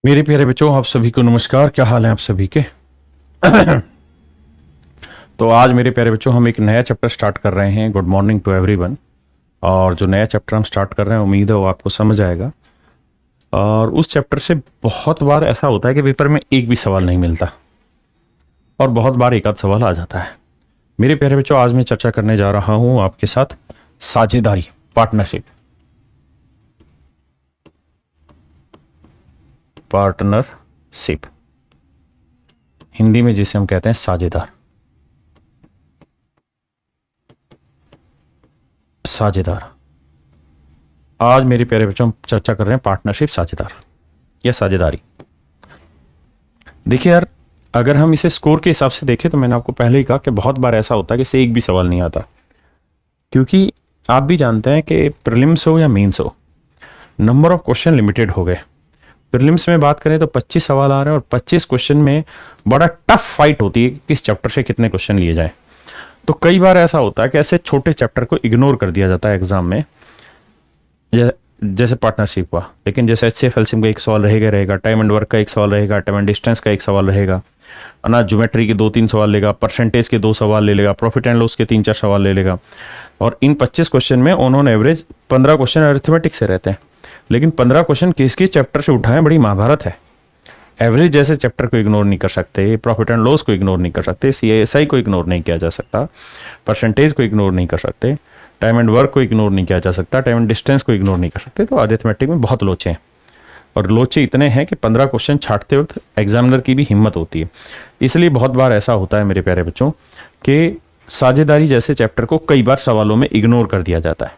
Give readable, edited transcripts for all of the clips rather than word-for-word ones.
मेरे प्यारे बच्चों, आप सभी को नमस्कार। क्या हाल है आप सभी के? तो आज मेरे प्यारे बच्चों हम एक नया चैप्टर स्टार्ट कर रहे हैं। Good morning to everyone. और जो नया चैप्टर हम स्टार्ट कर रहे हैं, उम्मीद है वो आपको समझ आएगा। और उस चैप्टर से बहुत बार ऐसा होता है कि पेपर में एक भी सवाल नहीं मिलता और बहुत बार एक आध सवाल आ जाता है। मेरे प्यारे बच्चों, आज मैं चर्चा करने जा रहा हूं आपके साथ साझेदारी, पार्टनरशिप। पार्टनरशिप हिंदी में जिसे हम कहते हैं साझेदार। साझेदार। आज मेरे प्यारे बच्चों हम चर्चा कर रहे हैं पार्टनरशिप, साझेदार या साझेदारी। देखिए यार, अगर हम इसे स्कोर के हिसाब से देखें तो मैंने आपको पहले ही कहा कि बहुत बार ऐसा होता है कि से एक भी सवाल नहीं आता, क्योंकि आप भी जानते हैं कि प्रीलिम्स हो या मेंस हो, नंबर ऑफ क्वेश्चन लिमिटेड हो गए। प्रीलिम्स में बात करें तो 25 सवाल आ रहे हैं और 25 क्वेश्चन में बड़ा टफ फाइट होती है कि किस चैप्टर से कितने क्वेश्चन लिए जाए। तो कई बार ऐसा होता है कि ऐसे छोटे चैप्टर को इग्नोर कर दिया जाता है एग्जाम में, जैसे पार्टनरशिप हुआ। लेकिन जैसे HCF एलसीएम का एक सवाल रहेगा, टाइम एंड वर्क का एक सवाल रहेगा, टाइम एंड डिस्टेंस का एक सवाल रहेगा, ना ज्योमेट्री के 2-3 सवाल लेगा, परसेंटेज के 2 सवाल ले लेगा, प्रॉफिट एंड लॉस के 3-4 सवाल ले लेगा। और इन 25 क्वेश्चन में उन्होंने एवरेज 15 क्वेश्चन अरिथमेटिक से रहते हैं, लेकिन 15 क्वेश्चन किस किस चैप्टर से उठाएं, बड़ी महाभारत है। एवरेज जैसे चैप्टर को इग्नोर नहीं कर सकते, प्रॉफिट एंड लॉस को इग्नोर नहीं कर सकते, CISI को इग्नोर नहीं किया जा सकता, परसेंटेज को इग्नोर नहीं कर सकते, टाइम एंड वर्क को इग्नोर नहीं किया जा सकता, टाइम एंड डिस्टेंस को इग्नोर नहीं कर सकते। तो अरिथमेटिक में बहुत लोचे हैं, और लोचे इतने हैं कि 15 क्वेश्चन छांटते वक्त एग्जामिनर की भी हिम्मत होती है। इसलिए बहुत बार ऐसा होता है मेरे प्यारे बच्चों कि साझेदारी जैसे चैप्टर को कई बार सवालों में इग्नोर कर दिया जाता है।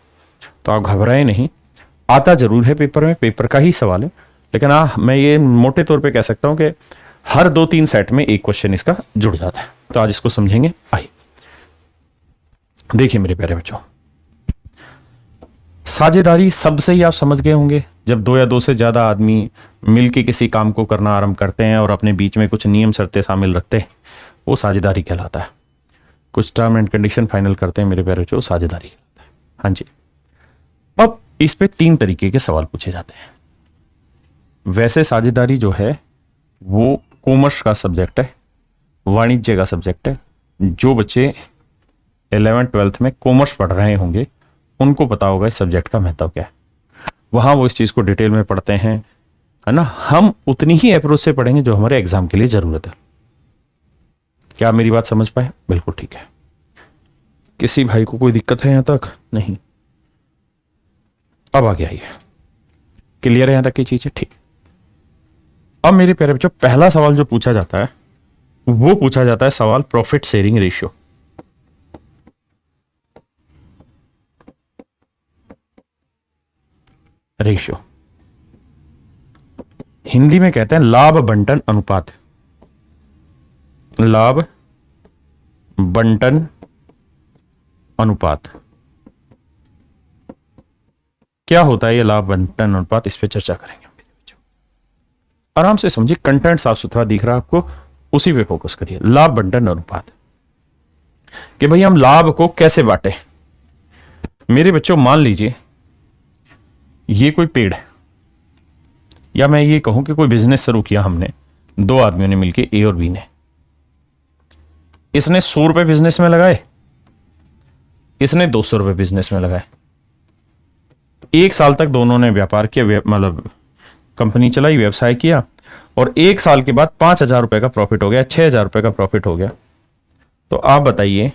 तो आप घबराएं नहीं, आता जरूर है पेपर में, पेपर का ही सवाल है, लेकिन मैं ये मोटे तौर पे कह सकता हूं कि हर 2-3 सेट में एक क्वेश्चन इसका जुड़ जाता है। तो आज इसको समझेंगे। आइए देखिए मेरे प्यारे बच्चों, साझेदारी शब्द से ही आप समझ गए होंगे। जब 2 या 2 से ज्यादा आदमी मिलकर किसी काम को करना आरंभ करते हैं और अपने बीच में कुछ नियम शर्तें शामिल रखते हैं, वो साझेदारी कहलाता है। कुछ टर्म एंड कंडीशन फाइनल करते हैं मेरे प्यारे बच्चों, साझेदारी कहलाता है। हाँ जी। अब इस पे 3 तरीके के सवाल पूछे जाते हैं। वैसे साझेदारी जो है वो कॉमर्स का सब्जेक्ट है, वाणिज्य का सब्जेक्ट है। जो बच्चे 11th-12th में कॉमर्स पढ़ रहे होंगे उनको पता होगा इस सब्जेक्ट का महत्व क्या है। वहां वो इस चीज को डिटेल में पढ़ते हैं, है ना। हम उतनी ही अप्रोच से पढ़ेंगे जो हमारे एग्जाम के लिए जरूरत है। क्या आप मेरी बात समझ पाए? बिल्कुल ठीक है। किसी भाई को कोई दिक्कत है यहां तक? नहीं। अब आगे आइए, क्लियर है यहां तक की चीजें? ठीक। अब मेरे प्यारे बच्चों, पहला सवाल जो पूछा जाता है वो पूछा जाता है सवाल profit sharing ratio. Ratio Hindi में कहते हैं लाभ बंटन अनुपात। लाभ बंटन अनुपात क्या होता है? ये लाभ बंटन अनुपात, इस पे चर्चा करेंगे। आराम से समझिए, कंटेंट साफ सुथरा दिख रहा है आपको, उसी पे फोकस करिए। लाभ बंटन अनुपात कि भाई हम लाभ को कैसे बांटे। मेरे बच्चों, मान लीजिए ये कोई पेड़ है, या मैं ये कहूं कि कोई बिजनेस शुरू किया हमने, 2 आदमियों ने मिलकर, A और B ने। इसने 100 रुपए बिजनेस में लगाए, इसने 200 रुपए बिजनेस में लगाए। 1 साल तक दोनों ने व्यापार किया, मतलब कंपनी चलाई, व्यवसाय किया, और 1 साल के बाद 5,000 रुपए का प्रॉफिट हो गया, 6,000 रुपए का प्रॉफिट हो गया। तो आप बताइए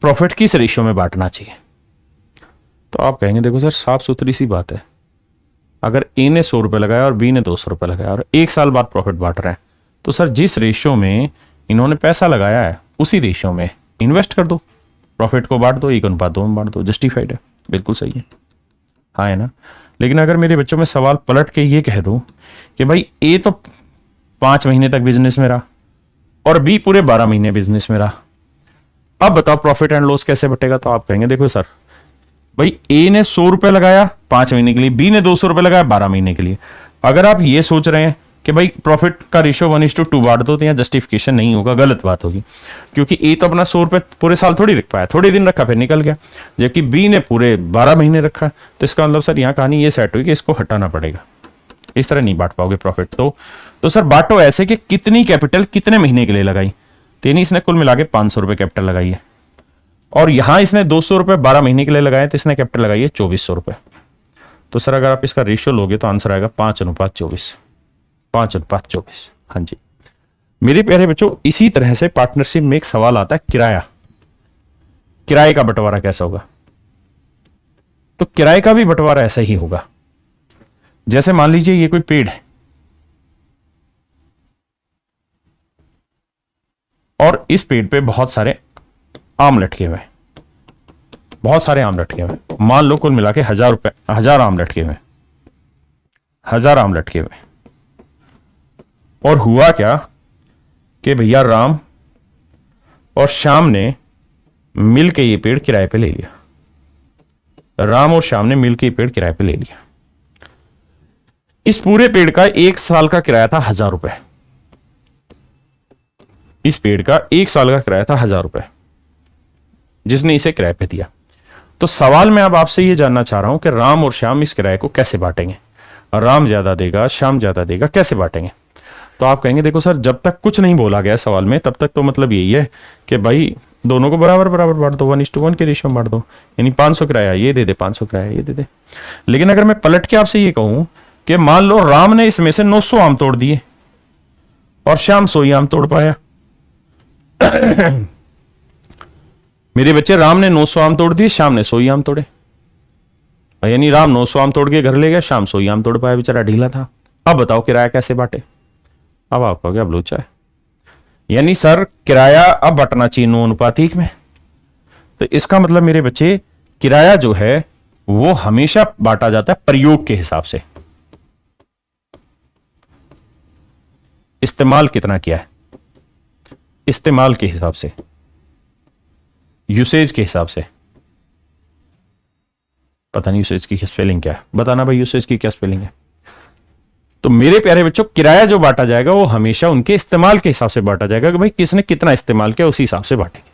प्रॉफिट किस रेशियो में बांटना चाहिए? तो आप कहेंगे देखो सर, साफ सुथरी सी बात है, अगर A ने 100 रुपए लगाया और B ने 200 रुपए लगाया और 1 साल बाद प्रॉफिट बांट रहे हैं, तो सर जिस रेशियो में इन्होंने पैसा लगाया है उसी रेशियो में इन्वेस्ट कर दो, प्रॉफिट को बांट दो, 1:2 में बांट दो। जस्टिफाइड है, बिल्कुल सही है, हाँ है ना। लेकिन अगर मेरे बच्चों में सवाल पलट के ये कह दूं कि भाई A तो 5 महीने तक बिजनेस में रहा और B पूरे 12 महीने बिजनेस में रहा, अब बताओ प्रॉफिट एंड लॉस कैसे बटेगा? तो आप कहेंगे देखो सर, भाई A ने 100 रुपए लगाया 5 महीने के लिए, B ने 200 रुपए लगाया 12 महीने के लिए। अगर आप ये सोच रहे हैं कि भाई प्रॉफिट का रेशियो 1:2 बांट दो, तो यहाँ जस्टिफिकेशन नहीं होगा, गलत बात होगी। क्योंकि A तो अपना 100 रुपए पूरे साल थोड़ी रख पाया, थोड़े दिन रखा फिर निकल गया, जबकि B ने पूरे 12 महीने रखा। तो इसका मतलब सर यहाँ कहानी ये सेट हुई कि इसको हटाना पड़ेगा। इस तरह नहीं बांट पाओगे प्रॉफिट। तो सर बांटो ऐसे कि कितनी कैपिटल कितने महीने के लिए लगाई, तो यानी इसने कुल मिला के 500 रुपए कैपिटल लगाई है, और यहां इसने 200 रुपए 12 महीने के लिए लगाए, तो इसने कैपिटल लगाई है 2400 रुपए। तो सर अगर आप इसका रेशियो लोगे तो आंसर आएगा 5:24, 5:24। हाँ जी मेरे प्यारे बच्चों, इसी तरह से पार्टनरशिप में एक सवाल आता है किराया, किराए का बंटवारा कैसा होगा। तो किराए का भी बंटवारा ऐसा ही होगा। जैसे मान लीजिए ये कोई पेड़ है और इस पेड़ पे बहुत सारे आम लटके हुए हैं, बहुत सारे आम लटके हुए हैं, मान लो कुल मिला के 1000 आम लटके हुए हैं, 1000 आम लटके हुए। और हुआ क्या कि भैया राम और श्याम ने मिल के ये पेड़ किराए पे ले लिया, राम और श्याम ने मिल के ये पेड़ किराए पे ले लिया। इस पूरे पेड़ का 1 साल का किराया था 1000 रुपए, इस पेड़ का 1 साल का किराया था 1000 रुपए, जिसने इसे किराए पे दिया। तो सवाल मैं अब आपसे यह जानना चाह रहा हूं कि राम और श्याम इस किराए को कैसे बांटेंगे, राम ज्यादा देगा श्याम ज्यादा देगा, कैसे बांटेंगे। तो आप कहेंगे देखो सर जब तक कुछ नहीं बोला गया सवाल में तब तक तो मतलब यही है कि भाई दोनों को बराबर बराबर बांट दो, 1:1 के रेशियो में बांट दो, यानी 500 किराया ये दे दे, 500 किराया ये दे दे। लेकिन अगर मैं पलट के आपसे ये कहूं कि मान लो राम ने इसमें से 900 आम तोड़ दिए और श्याम 100 आम तोड़ पाया। मेरे बच्चे राम ने 900 आम तोड़ दिए, श्याम ने 100 आम तोड़े, यानी राम 900 आम तोड़ के घर ले गया, श्याम 100 आम तोड़ पाया, बेचारा ढीला था। अब बताओ किराया कैसे बांटे। अब आप कहोगे अब लोचा है, यानी सर किराया अब बंटना चाहिए 9 अनुपात 1 में। तो इसका मतलब मेरे बच्चे किराया जो है वो हमेशा बांटा जाता है प्रयोग के हिसाब से, इस्तेमाल कितना किया है, इस्तेमाल के हिसाब से, यूसेज के हिसाब से। पता नहीं यूसेज की स्पेलिंग क्या है, बताना भाई यूसेज की क्या स्पेलिंग है। तो मेरे प्यारे बच्चों किराया जो बांटा जाएगा वो हमेशा उनके इस्तेमाल के हिसाब से बांटा जाएगा कि भाई किसने कितना इस्तेमाल किया उसी हिसाब से बांटेंगे,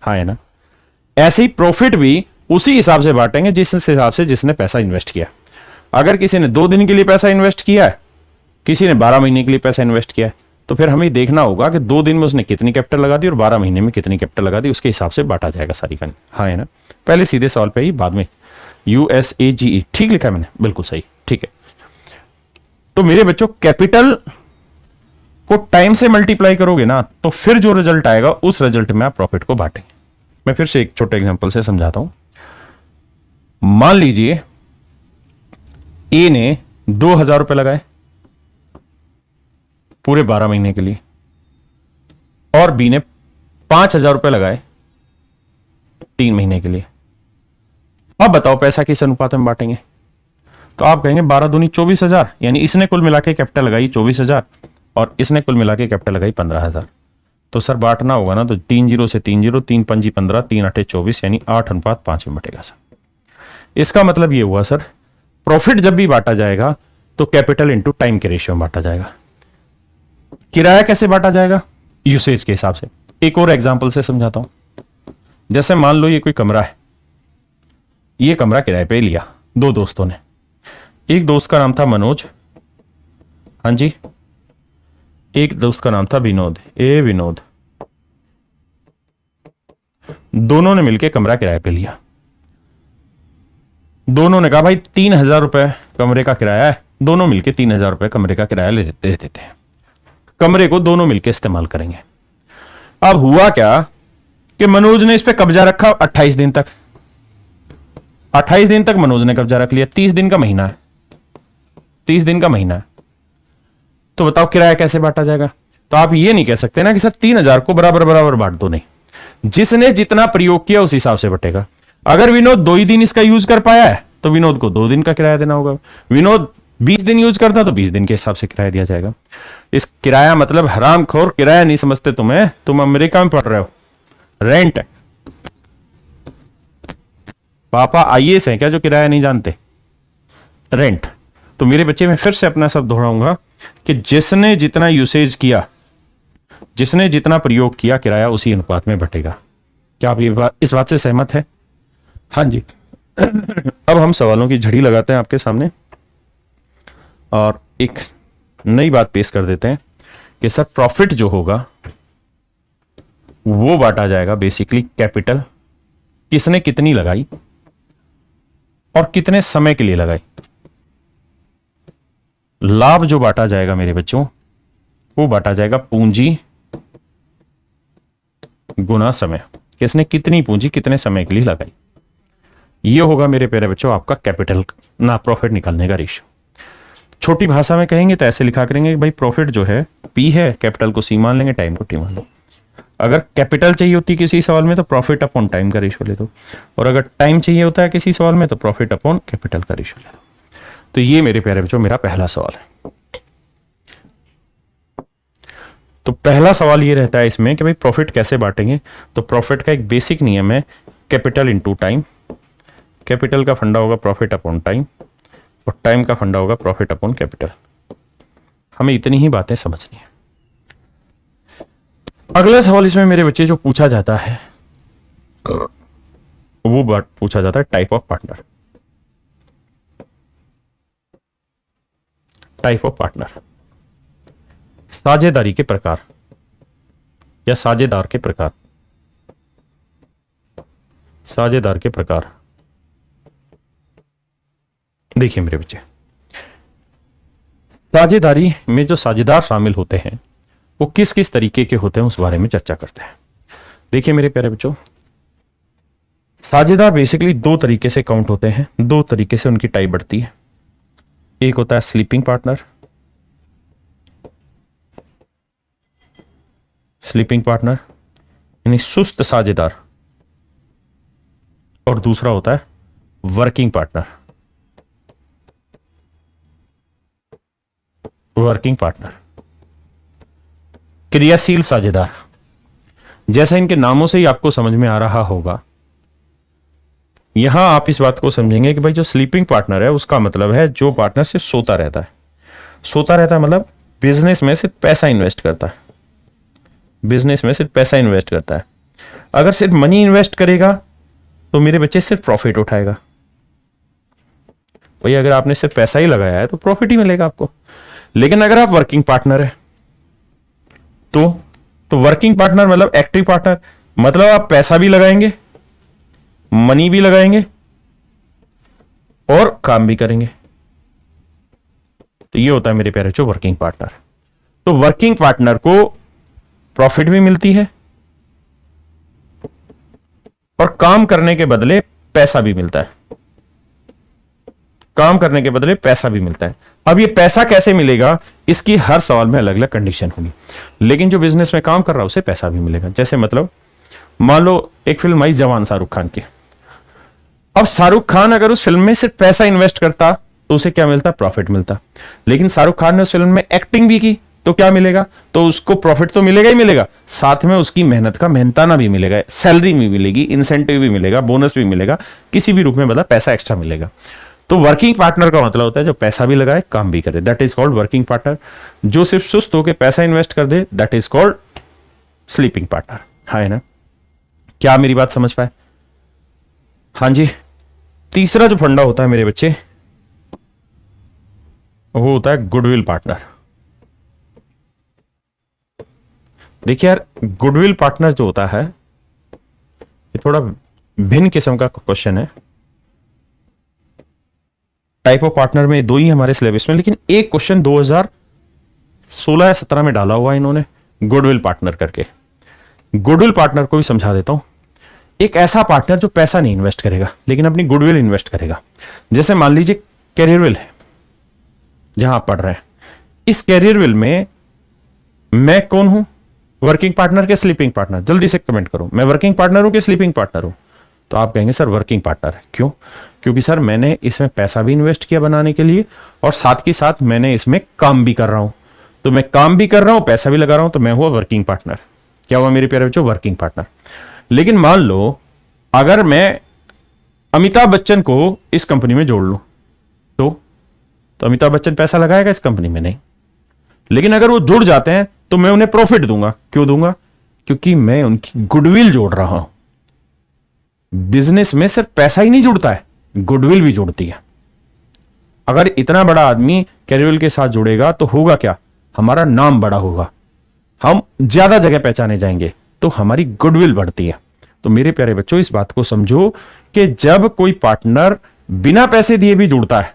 हाँ है ना। ऐसे ही प्रॉफिट भी उसी हिसाब से बांटेंगे जिस हिसाब से जिसने पैसा इन्वेस्ट किया। अगर किसी ने 2 दिन के लिए पैसा इन्वेस्ट किया है, किसी ने 12 महीने के लिए पैसा इन्वेस्ट किया है, तो फिर हमें देखना होगा कि 2 दिन में उसने कितनी कैपिटल लगा दी और 12 महीने में कितनी कैपिटल लगा दी, उसके हिसाब से बांटा जाएगा सारी फंड, हाँ है ना। पहले सीधे सवाल पे ही, बाद में USAGE ठीक लिखा है मैंने, बिल्कुल सही, ठीक है। तो मेरे बच्चों कैपिटल को टाइम से मल्टीप्लाई करोगे ना तो फिर जो रिजल्ट आएगा उस रिजल्ट में आप प्रॉफिट को बांटेंगे। मैं फिर से एक छोटे एग्जांपल से समझाता हूं। मान लीजिए ए ने 2000 रुपए लगाए पूरे 12 महीने के लिए और बी ने 5000 रुपए लगाए 3 महीने के लिए। अब बताओ पैसा किस अनुपात में बांटेंगे। तो आप कहेंगे 12 दूनी 24,000, यानी इसने कुल मिला के कैपिटल लगाई 24,000 और इसने कुल मिला के कैपिटल लगाई 15,000। तो सर बांटना होगा ना तो 3 0 से 3 0, 3 5 15, 3 8 24, यानी 8:5 में बटेगा सर। इसका मतलब ये हुआ सर प्रॉफिट जब भी बांटा जाएगा तो कैपिटल इंटू टाइम के रेशियो में बांटा जाएगा। किराया कैसे बांटा जाएगा, यूसेज के हिसाब से। एक और एग्जांपल से समझाता हूं। जैसे मान लो ये कोई कमरा है, ये कमरा किराए पे लिया 2 दोस्तों ने। एक दोस्त का नाम था मनोज, हाँ जी, एक दोस्त का नाम था विनोद, विनोद। दोनों ने मिलकर कमरा किराए पे लिया। दोनों ने कहा भाई 3,000 रुपए कमरे का किराया है, दोनों मिलकर 3,000 रुपए कमरे का किराया ले देते हैं। कमरे को दोनों मिलकर इस्तेमाल करेंगे। अब हुआ क्या कि मनोज ने इस पे कब्जा रखा 28 दिन तक। 28 दिन तक मनोज ने कब्जा रख लिया, 30 दिन का महीना है, 30 दिन का महीना है। तो बताओ किराया कैसे बांटा जाएगा। तो आप ये नहीं कह सकते ना कि सर 3,000 को बराबर बराबर बांट दो, नहीं, जिसने जितना प्रयोग किया उस हिसाब से बटेगा। अगर विनोद 2 ही दिन इसका यूज कर पाया है तो विनोद को 2 दिन का किराया देना होगा। विनोद 20 दिन यूज करता तो 20 दिन के हिसाब से किराया दिया जाएगा। इस किराया मतलब हरामखोर, किराया नहीं समझते तुम्हें, तुम अमेरिका में पढ़ रहे हो, रेंट है। पापा IAS हैं क्या जो किराया नहीं जानते, रेंट। तो मेरे बच्चे मैं फिर से अपना शब्द दोहराऊंगा कि जिसने जितना यूसेज किया, जिसने जितना प्रयोग किया, किराया उसी अनुपात में बटेगा। क्या आप इस बात से सहमत है? हाँ जी। अब हम सवालों की झड़ी लगाते हैं आपके सामने और एक नई बात पेश कर देते हैं कि सर प्रॉफिट जो होगा वो बांटा जाएगा बेसिकली कैपिटल, किसने कितनी लगाई और कितने समय के लिए लगाई। लाभ जो बांटा जाएगा मेरे बच्चों वो बांटा जाएगा पूंजी गुना समय, किसने कितनी पूंजी कितने समय के लिए लगाई। ये होगा मेरे प्यारे बच्चों आपका कैपिटल ना प्रॉफिट निकालने का रेशियो। छोटी भाषा में कहेंगे तो ऐसे लिखा करेंगे कि भाई प्रॉफिट जो है पी है, कैपिटल को सी मान लेंगे, टाइम को टी मान लो। अगर कैपिटल चाहिए होती किसी सवाल में तो प्रॉफिट अपॉन टाइम का रेशियो ले दो, और अगर टाइम चाहिए होता है किसी सवाल में तो प्रॉफिट अपॉन कैपिटल का रेशियो ले दो। तो ये मेरे प्यारे बच्चों मेरा पहला सवाल है। तो पहला सवाल ये रहता है इसमें कि भाई प्रॉफिट कैसे बांटेंगे। तो प्रॉफिट का एक बेसिक नियम है कैपिटल इनटू टाइम। कैपिटल का फंडा होगा प्रॉफिट अपॉन टाइम और टाइम का फंडा होगा प्रॉफिट अपॉन कैपिटल। हमें इतनी ही बातें समझनी है। अगला सवाल इसमें मेरे बच्चे जो पूछा जाता है वो बात पूछा जाता है type of partner. Type of partner, साझेदारी के प्रकार या साझेदार के प्रकार। साझेदार के प्रकार देखिए मेरे बच्चे, साझेदारी में जो साझेदार शामिल होते हैं वो किस किस तरीके के होते हैं उस बारे में चर्चा करते हैं। देखिए मेरे प्यारे बच्चों, साझेदार बेसिकली दो तरीके से काउंट होते हैं, दो तरीके से उनकी टाइप बढ़ती है। एक होता है स्लीपिंग पार्टनर, स्लीपिंग पार्टनर यानी सुस्त साझेदार, और दूसरा होता है वर्किंग पार्टनर। वर्किंग पार्टनर क्रियाशील साझेदार। जैसा इनके नामों से ही आपको समझ में आ रहा होगा, यहां आप इस बात को समझेंगे कि भाई जो स्लीपिंग पार्टनर है उसका मतलब है जो पार्टनर सिर्फ सोता रहता है। सोता रहता है मतलब बिजनेस में सिर्फ पैसा इन्वेस्ट करता है। बिजनेस में सिर्फ पैसा इन्वेस्ट करता है। अगर सिर्फ मनी इन्वेस्ट करेगा तो मेरे बच्चे सिर्फ प्रॉफिट उठाएगा। भाई अगर आपने सिर्फ पैसा ही लगाया है तो प्रॉफिट ही मिलेगा आपको। लेकिन अगर आप वर्किंग पार्टनर है तो वर्किंग पार्टनर मतलब एक्टिव पार्टनर, मतलब आप पैसा भी लगाएंगे, मनी भी लगाएंगे और काम भी करेंगे। तो ये होता है मेरे प्यारे बच्चों वर्किंग पार्टनर। तो वर्किंग पार्टनर को प्रॉफिट भी मिलती है और काम करने के बदले पैसा भी मिलता है। काम करने के बदले पैसा भी मिलता है। अब ये पैसा कैसे मिलेगा इसकी हर सवाल में अलग अलग कंडीशन होगी, लेकिन जो बिजनेस में काम कर रहा है उसे पैसा भी मिलेगा। जैसे मतलब मान लो एक फिल्म आई जवान शाहरुख खान की। अब शाहरुख खान अगर उस फिल्म में सिर्फ पैसा इन्वेस्ट करता तो उसे क्या मिलता? प्रॉफिट मिलता। लेकिन शाहरुख खान ने उस फिल्म में एक्टिंग भी की तो क्या मिलेगा? तो उसको प्रॉफिट तो मिलेगा ही मिलेगा, साथ में उसकी मेहनत का मेहनताना भी मिलेगा, सैलरी भी मिलेगी, इंसेंटिव भी मिलेगा, बोनस भी मिलेगा, किसी भी रूप में मतलब पैसा एक्स्ट्रा मिलेगा। तो वर्किंग पार्टनर का मतलब होता है जो पैसा भी लगाए काम भी करे, that is called working partner. जो सिर्फ सुस्त होकर पैसा इन्वेस्ट कर दे that is called sleeping partner. हाँ है ना? क्या मेरी बात समझ पाए? हाँ जी। तीसरा जो फंडा होता है मेरे बच्चे वो होता है गुडविल पार्टनर। देखिए यार, गुडविल पार्टनर जो होता है ये थोड़ा भिन्न किस्म का क्वेश्चन है। टाइप ऑफ पार्टनर में दो ही हमारे सिलेबस में, लेकिन एक क्वेश्चन 2016 या 17 में डाला हुआ है इन्होंने गुडविल पार्टनर करके। गुडविल पार्टनर को भी समझा देता हूं। एक ऐसा पार्टनर जो पैसा नहीं इन्वेस्ट करेगा लेकिन अपनी गुडविल इन्वेस्ट करेगा। जैसे मान लीजिए कैरियरविल है जहां आप पढ़ रहे हैं, इस कैरियरविल में मैं कौन हूं? वर्किंग पार्टनर के स्लीपिंग पार्टनर? जल्दी से कमेंट करो, मैं वर्किंग पार्टनर हूं कि स्लीपिंग पार्टनर हूं? तो आप कहेंगे सर वर्किंग पार्टनर है। क्यों? क्योंकि सर मैंने इसमें पैसा भी इन्वेस्ट किया बनाने के लिए और साथ ही साथ मैंने इसमें काम भी कर रहा हूं। तो मैं काम भी कर रहा हूं, पैसा भी लगा रहा हूं, तो मैं हुआ वर्किंग पार्टनर। क्या हुआ मेरे प्यारे बच्चों? Working partner. लेकिन मान लो अगर मैं अमिताभ बच्चन को इस कंपनी में जोड़ लूं तो अमिताभ बच्चन पैसा लगाएगा इस कंपनी में? नहीं। लेकिन अगर वो जुड़ जाते हैं तो मैं उन्हें प्रॉफिट दूंगा। क्यों दूंगा? क्योंकि मैं उनकी गुडविल जोड़ रहा हूं। बिजनेस में सिर्फ पैसा ही नहीं जुड़ता है, गुडविल भी जुड़ती है। अगर इतना बड़ा आदमी कैरियल के साथ जुड़ेगा तो होगा क्या, हमारा नाम बड़ा होगा, हम ज्यादा जगह पहचाने जाएंगे, तो हमारी गुडविल बढ़ती है। तो मेरे प्यारे बच्चों, इस बात को समझो कि जब कोई पार्टनर बिना पैसे दिए भी जुड़ता है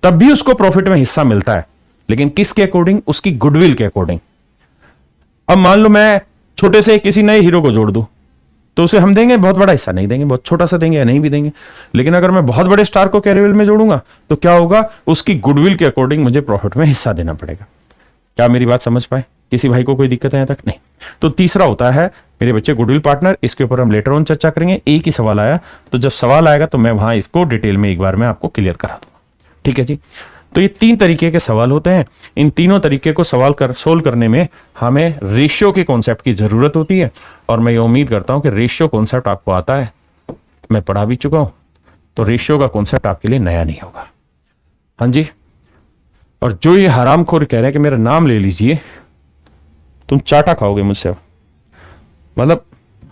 तब भी उसको प्रॉफिट में हिस्सा मिलता है, लेकिन किसके अकॉर्डिंग, उसकी गुडविल के अकॉर्डिंग। अब मान लो मैं छोटे से किसी नए हीरो को जोड़ दूं तो उसे हम देंगे बहुत बड़ा हिस्सा, नहीं देंगे, बहुत छोटा सा देंगे या नहीं भी देंगे। लेकिन अगर मैं बहुत बड़े स्टार को कैरियर में जोड़ूंगा तो क्या होगा, उसकी गुडविल के अकॉर्डिंग मुझे प्रॉफिट में हिस्सा देना पड़ेगा। क्या मेरी बात समझ पाए? किसी भाई को कोई दिक्कत है यहां तक? नहीं। तो तीसरा होता है मेरे बच्चे गुडविल पार्टनर, इसके ऊपर हम लेटर ऑन चर्चा करेंगे। एक ही सवाल आया, तो जब सवाल आएगा तो मैं वहां इसको डिटेल में एक बार मैं आपको क्लियर करा दूंगा। ठीक है जी। तो ये 3 तरीके के सवाल होते हैं। इन तीनों तरीके को सोल्व करने में हमें रेशियो के कॉन्सेप्ट की जरूरत होती है, और मैं ये उम्मीद करता हूं कि रेशियो कॉन्सेप्ट आपको आता है, मैं पढ़ा भी चुका हूं, तो रेशियो का कॉन्सेप्ट आपके लिए नया नहीं होगा। हाँ जी। और जो ये हरामखोर कह रहे हैं कि मेरा नाम ले लीजिए, तुम चाटा खाओगे मुझसे। मतलब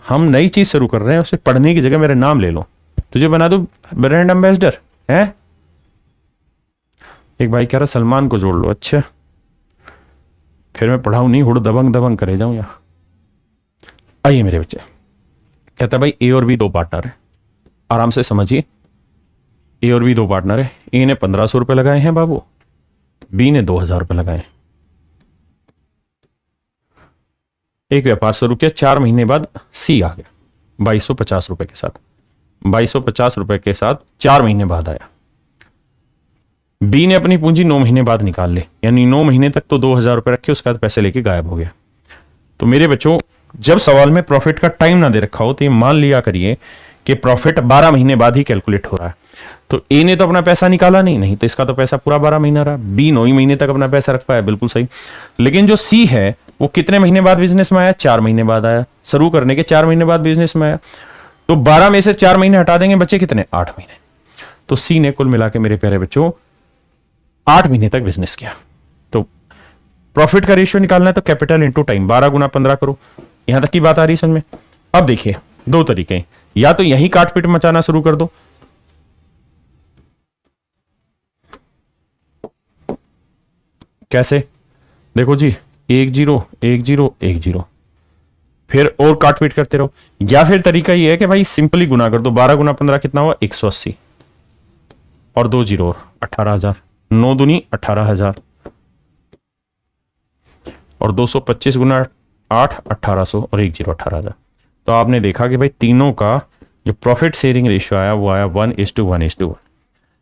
हम नई चीज शुरू कर रहे हैं, उसे पढ़ने की जगह मेरा नाम ले लो, तुझे बना दो ब्रांड एम्बेसडर है। एक भाई कह रहा सलमान को जोड़ लो। अच्छा, फिर मैं पढ़ाऊं नहीं, हुड़ दबंग दबंग करे जाऊं यहां। आइए मेरे बच्चे, कहता भाई ए और बी 2 पार्टनर है, आराम से समझिए। ए और बी 2 पार्टनर है, ए ने 1500 रुपए लगाए हैं बाबू, बी ने 2000 रुपए लगाए। एक व्यापार शुरू किया, 4 महीने बाद सी आ गया 2250 रुपए के साथ। 2250 रुपए के साथ 4 महीने बाद आया। बी ने अपनी पूंजी 9 महीने बाद निकाल ली, यानी 9 महीने तक तो 2000 रुपए रखे, उसके बाद पैसे लेके गायब हो गया। तो मेरे बच्चों, जब सवाल में प्रॉफिट का टाइम ना दे रखा हो तो ये मान लिया करिए कि प्रॉफिट 12 महीने बाद ही कैलकुलेट हो रहा है। तो ए ने तो अपना पैसा निकाला नहीं, तो इसका तो पैसा पूरा 12 महीना रहा। बी 9 ही महीने तक अपना पैसा रख पाया, बिल्कुल सही। लेकिन जो सी है वो कितने महीने बाद बिजनेस में आया? 4 महीने बाद आया। शुरू करने के 4 महीने बाद बिजनेस में आया, तो 12 में से 4 महीने हटा देंगे, बचे कितने? 8 महीने। तो सी ने कुल मिला के मेरे प्यारे बच्चों 8 महीने तक बिजनेस किया। तो प्रॉफिट का रेशियो निकालना है तो कैपिटल इंटू टाइम, 12 गुना 15 करो। यहां तक की बात आ रही समझ में? अब देखिए 2 तरीके, या तो यही काटपीट मचाना शुरू कर दो, कैसे? देखो जी, 1 0 1 0 1 0, फिर और काटपीट करते रहो। या फिर तरीका ये है कि भाई सिंपली गुना कर दो, 12 गुना 15 कितना हुआ? 180, और 2 0 और 18,000, 9 दूनी 18,000, और 225 गुना 8 1800, और 1 0 18,000। तो आपने देखा कि भाई तीनों का जो प्रॉफिट शेयरिंग रेशियो आया वो आया 1:1:1,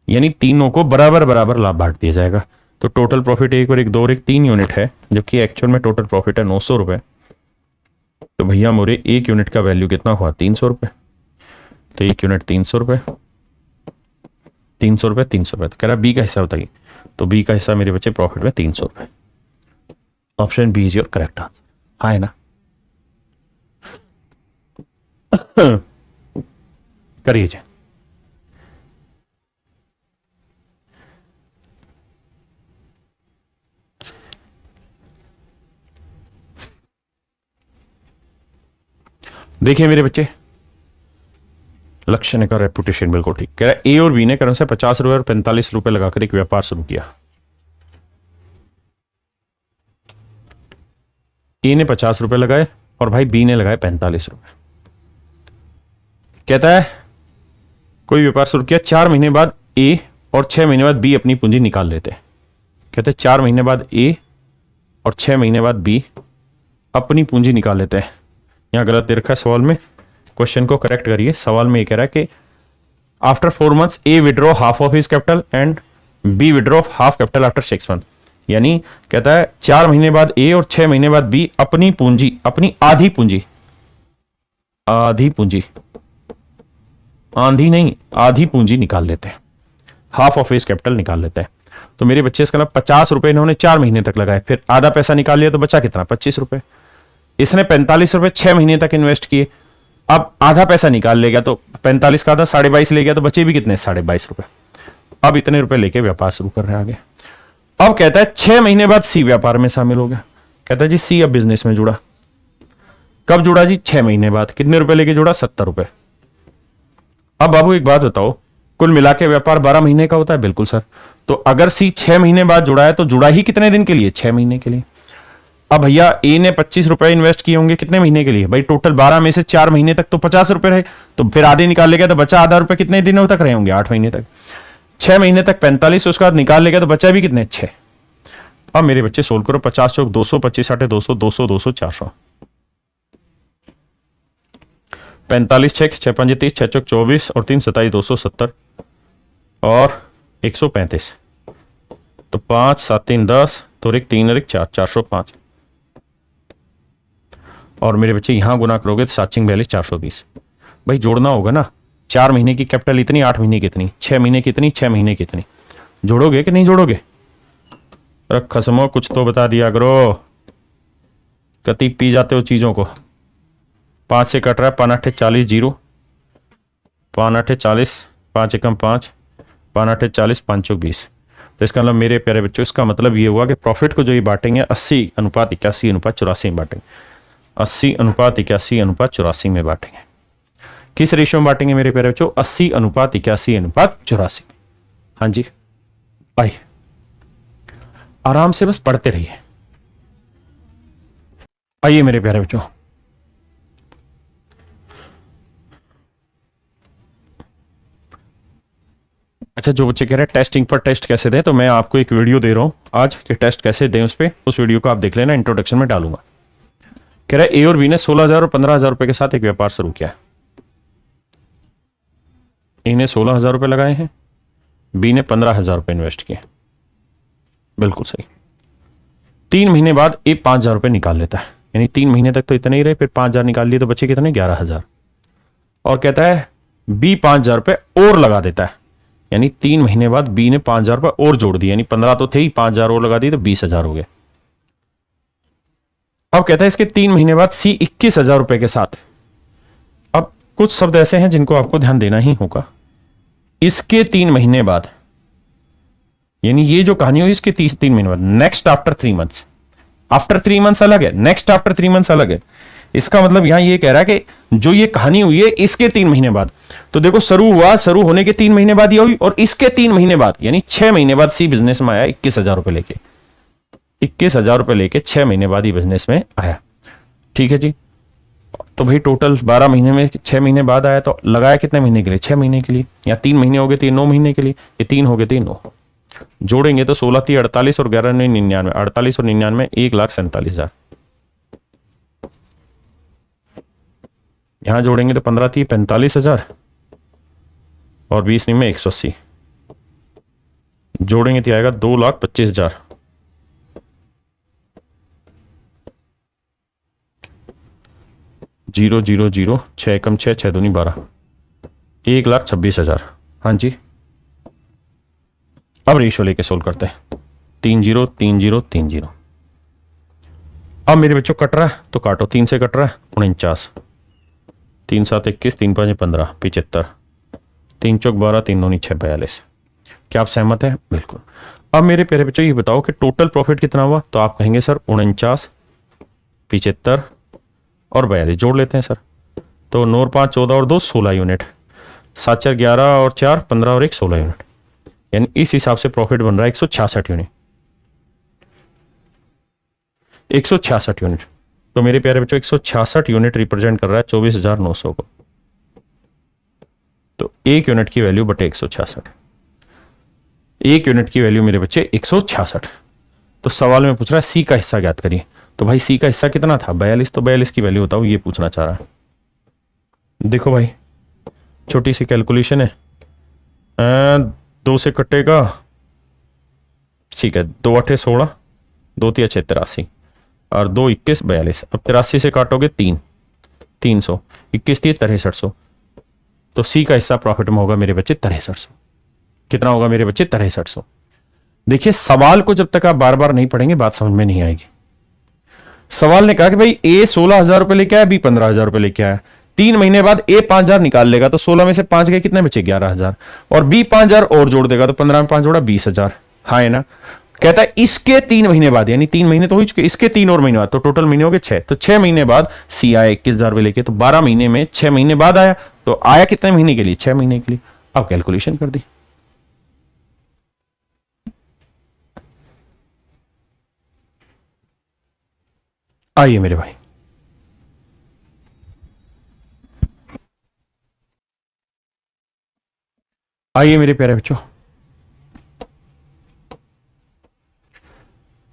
यानी तीनों को बराबर बराबर लाभ बांट दिया जाएगा। तो टोटल प्रॉफिट 1 और 1 2 और 1 3 यूनिट है, जबकि एक्चुअल में टोटल प्रॉफिट है 900 रुपए। तो भैया मोरे 1 यूनिट का वैल्यू कितना हुआ? 300 रुपए। तो 1 यूनिट 300 रुपए, 300 रुपए 300 रुपए। तो कह रहा बी का हिस्सा बताइए, तो बी का हिस्सा मेरे बच्चे प्रॉफिट में 300 रुपए। Option B is your correct answer. हाँ है ना? करिए जी। देखिए मेरे बच्चे, लक्ष्य ने का रेपुटेशन बिल्कुल ठीक कह रहा है। ए और बी ने करण से 50 रुपए और 45 रुपए लगाकर एक व्यापार शुरू किया। ए ने 50 रुपए लगाए और भाई बी ने लगाए 45 रुपए। कहता है कोई व्यापार शुरू किया, 4 महीने बाद ए और 6 महीने बाद बी अपनी पूंजी निकाल लेते हैं। कहते हैं 4 महीने बाद ए और 6 महीने बाद बी अपनी पूंजी निकाल लेते हैं। यहां गलत दे रखा है सवाल में, क्वेश्चन को करेक्ट करिए। सवाल में ये कह रहा है कि after 4 months A withdraw half of his capital and B withdraw half capital after 6 month. यानी कहता है 4 महीने बाद ए और 6 महीने बाद बी अपनी पूंजी, अपनी आधी पूंजी, आधी पूंजी, आंधी नहीं आधी पूंजी निकाल लेते हैं, हाफ ऑफ हिज कैपिटल निकाल लेते हैं। तो मेरे बच्चे इसका 50 रुपए इन्होंने 4 महीने तक लगाए, फिर आधा पैसा निकाल लिया तो बचा कितना? 25 रुपए। इसने 45 रुपए 6 महीने तक इन्वेस्ट किए, अब आधा पैसा निकाल ले गया तो 45 का आधा 22.5 ले गया, तो बचे भी कितने? 22.5 रुपए। अब इतने रुपए लेके व्यापार शुरू कर रहे हैं आगे। अब कहता है 6 महीने बाद सी व्यापार में शामिल हो गया। कहता है जी सी अब बिजनेस में जुड़ा। कब जुड़ा जी? 6 महीने बाद। कितने रुपए लेके जुड़ा? 70 रुपए। अब बाबू एक बात बताओ, कुल मिला के व्यापार 12 महीने का होता है, बिल्कुल सर। तो अगर सी 6 महीने बाद जुड़ा है तो जुड़ा ही कितने दिन के लिए, 6 महीने के लिए। अब भैया ए ने 25 रुपए इन्वेस्ट किए होंगे कितने महीने के लिए, भाई टोटल 12 में से 4 महीने तक तो 50 रुपए रहे, तो फिर आधे निकाल लेगा तो बचा आधा रुपए कितने दिनों तक रहे होंगे, 8 महीने तक। 6 महीने तक 45, उसके बाद निकाल लेगा तो बचा भी कितने, 6। अब मेरे बच्चे सोल्व करो, 50 चौक 200, 25 आठे 200, 200 200 400, 45 6 6 5 30, 6 चौक 24 और 3 27 270 और 135, तो 5 7 3 10, तो 1 3 1 4 405, और मेरे बच्चे यहां गुना करोगे तो 7 42 420। भाई जोड़ना होगा ना, 4 महीने की कैपिटल इतनी, 8 महीने कितनी, 6 महीने कितनी, 6 महीने कितनी, जोड़ोगे कि नहीं जोड़ोगे? खसमो कुछ तो बता दिया करो, कति पी जाते हो चीजों को। 5 से कट रहा है, 5 8 40 0, 5 8 40, 5 एकम 5, 5 8 40, 5 चौक 20। तो इसका मतलब मेरे प्यारे बच्चों, इसका मतलब ये हुआ कि प्रॉफिट को जो ये बांटेंगे 80:81:84 में बांटेंगे, 80:81:84 में बांटेंगे। किस रेशियो में बांटेंगे मेरे प्यारे बच्चों? 80:81:84। हाँ जी, आइए आराम से बस पढ़ते रहिए। आइए मेरे प्यारे बच्चों, अच्छा जो बच्चे कह रहे हैं टेस्टिंग पर टेस्ट कैसे दें, तो मैं आपको एक वीडियो दे रहा हूं आज कि टेस्ट कैसे दें, उस वीडियो को आप देख लेना, इंट्रोडक्शन में डालूंगा। कह रहा है ए और बी ने 16,000 और 15,000 रुपए के साथ एक व्यापार शुरू किया है। ए ने 16,000 रुपए लगाए हैं, बी ने 15,000 रुपए इन्वेस्ट किए, बिल्कुल सही। 3 महीने बाद ए 5,000 रुपए निकाल लेता है, यानी 3 महीने तक तो इतने ही रहे, फिर 5,000 निकाल लिए तो बचे कितने, 11,000। और कहता है बी 5,000 रुपए और लगा देता है, यानी 3 महीने बाद बी ने 5,000 रुपए और जोड़ दिए, यानी 15 तो थे ही, 5,000 और लगा दिए तो 20,000 हो गए। अब कहता है इसके 3 महीने बाद सी 21,000 रुपए के साथ, अब कुछ शब्द ऐसे हैं जिनको आपको ध्यान देना ही होगा। इसके 3 महीने बाद, यानी ये जो कहानी हुई इसके 3 महीने बाद, next after 3 months, after 3 months अलग है, नेक्स्ट आफ्टर 3 मंथ्स अलग है। इसका मतलब यहां ये कह रहा है कि जो ये कहानी हुई है इसके 3 महीने बाद, तो देखो शुरू होने के 3 महीने बाद ये हुई, और इसके 3 महीने बाद यानी 6 महीने बाद सी बिजनेस में आया 21,000 रुपए लेके, 21,000 रुपए लेके 6 महीने बाद ही बिजनेस में आया। ठीक है जी, तो भाई टोटल 12 महीने में 6 महीने बाद आया, तो लगाया कितने महीने के लिए, 6 महीने के लिए, या 3 महीने हो गए तो 9 महीने के लिए, ये 3 हो गए तो 9, जोड़ेंगे तो 16 थी 48 और 11 ने 99, 48 और 99 1,47,000, यहां जोड़ेंगे तो 15 थी 45,000 और 20 में 180, जोड़ेंगे तो आएगा 2,25,000। जीरो जीरो जीरो, 6 कम 6, 6 दूनी 12, 1,26,000। हाँ जी, अब रेशियो लेके सोल्व करते हैं, 3 0 3 0 3 0। अब मेरे बच्चों कट रहा है तो काटो, 3 से कट रहा है 49, 3 7 21, 3 5 15 75, 3 चौक 12, 3 दूनी 6 42। क्या आप सहमत हैं? बिल्कुल। अब मेरे प्यारे बच्चों ये बताओ कि टोटल प्रॉफिट कितना हुआ, तो आप कहेंगे सर 49, 75 और 42, जोड़ लेते हैं सर, तो 9 और 5 14 और 2 16 यूनिट, 7 4 11 और 4 15 और 1 16 यूनिट, यानी इस हिसाब से प्रॉफिट बन रहा है 166 यूनिट, 166 यूनिट। तो मेरे प्यारे बच्चों 166 यूनिट रिप्रेजेंट कर रहा है 24,900 को, तो 1 यूनिट की वैल्यू बटे 166, 1 यूनिट की वैल्यू मेरे बच्चे 166। तो सवाल में पूछ रहा है सी का हिस्सा ज्ञात करिए, तो भाई सी का हिस्सा कितना था, 42, तो 42 की वैल्यू बताओ, ये पूछना चाह रहा है। देखो भाई छोटी सी कैलकुलेशन है, 2 से कटेगा, ठीक है, 2 8 16, 2 3 6 83 और 2 21 42। अब 83 से काटोगे 3, 300, 21 3 6300, तो सी का हिस्सा प्रॉफिट में होगा मेरे बच्चे 6300। कितना होगा मेरे बच्चे? 6300। देखिए सवाल को जब तक आप बार बार नहीं पढ़ेंगे बात समझ में नहीं आएगी। सवाल ने कहा कि भाई ए 16,000 रुपए लेके आया, बी 15,000 रुपए लेके आया, 3 महीने बाद ए 5,000 निकाल लेगा, तो 16 में से 5 गए, कितने बचे? 11,000, और बी 5,000 और जोड़ देगा, तो 15 में 5 जोड़ा 20,000। हाँ है ना? कहता है इसके 3 महीने बाद, यानी 3 महीने तो हो चुके, इसके 3 और महीने बाद, तो टोटल महीने हो गए 6, तो 6 महीने बाद सी आया 21,000 रुपए लेके, तो 12 महीने में 6 महीने बाद आया, तो आया कितने महीने के लिए? 6 महीने के लिए। अब कैलकुलेशन कर दी। आइए मेरे भाई, आइए मेरे प्यारे बच्चों,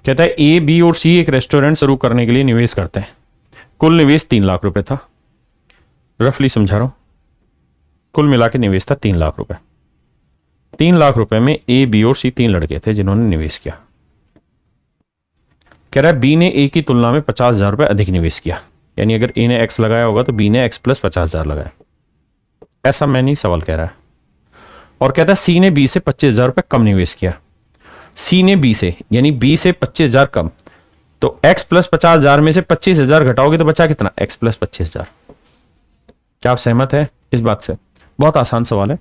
कहता है ए, बी और सी एक रेस्टोरेंट शुरू करने के लिए निवेश करते हैं। कुल निवेश 3 लाख रुपए था, रफली समझा रहा हूं, कुल मिला के निवेश था 3 लाख रुपए। 3 लाख रुपए में ए, बी और सी 3 लड़के थे जिन्होंने निवेश किया। कह रहा है बी ने ए की तुलना में 50,000 रुपए अधिक निवेश किया, यानी अगर ए ने एक्स लगाया होगा तो बी ने एक्स प्लस 50,000 लगाया, ऐसा मैं नहीं सवाल कह रहा है। और कहता है सी ने बी से 25,000 रुपए कम निवेश किया। सी ने बी से, यानी बी से 25,000 कम, तो एक्स प्लस 50,000 में से 25,000 घटाओगे तो बचा कितना, एक्स प्लस 25,000। क्या आप सहमत है इस बात से? बहुत आसान सवाल है।